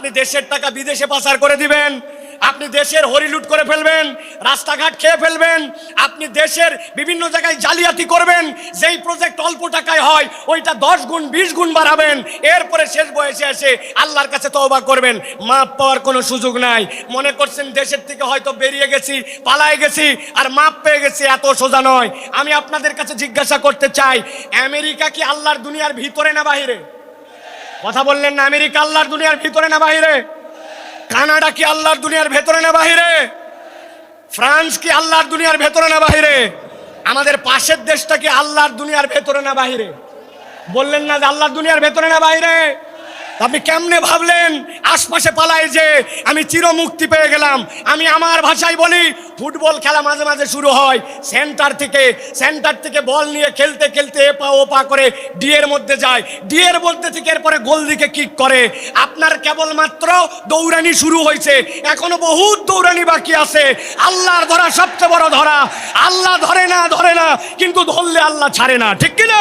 আপনি দেশের টাকা বিদেশে পাচার করে দিবেন, আপনি দেশের হরিলুট করে ফেলবেন, রাস্তাঘাট খেয়ে ফেলবেন, আপনি দেশের বিভিন্ন জায়গায় জালিয়াতি করবেন। যেই প্রজেক্ট অল্প টাকায় হয় ওইটা 10 গুণ 20 গুণ বাড়াবেন। এরপরে শেষ বয়সে এসে আল্লাহর কাছে তওবা করবেন, মাপ পাওয়ার কোনো সুযোগ নাই। মনে করছেন দেশের থেকে হয়তো বেরিয়ে গেছি, পালায়ে গেছি আর মাপ পেয়ে গেছি, এত সোজা নয়। আমি আপনাদের কাছে জিজ্ঞাসা করতে চাই, আমেরিকা কি আল্লাহর দুনিয়ার ভিতরে না বাহিরে? কথা বললেন না। আমেরিকা আল্লাহর দুনিয়ার ভিতরে না বাহিরে? কানাডা কি আল্লাহর দুনিয়ার ভেতরে না বাহিরে? ফ্রান্স কি আল্লাহর দুনিয়ার ভেতরে না বাহিরে? আমাদের পাশের দেশটা কি আল্লাহর দুনিয়ার ভেতরে না বাহিরে? বললেন না যে আল্লাহর দুনিয়ার ভেতরে না বাহিরে? আপনি কেমনে ভাবলেন আশপাশে পালায় যে আমি চিরমুক্তি পেয়ে গেলাম? আমি আমার ভাষায় বলি, ফুটবল খেলা মাঝে মাঝে শুরু হয় সেন্টার থেকে বল নিয়ে খেলতে খেলতে এপা ওপা করে ডিয়ের মধ্যে যায়, ডিয়ের মধ্যে থেকে এরপরে গোল দিকে কিক করে। আপনার কেবলমাত্র দৌড়ানি শুরু হয়েছে, এখনো বহুত দৌড়ানি বাকি আছে। আল্লাহর ধরা সবচেয়ে বড় ধরা। আল্লাহ ধরে না কিন্তু ধরলে আল্লাহ ছাড়ে না, ঠিক কিনা?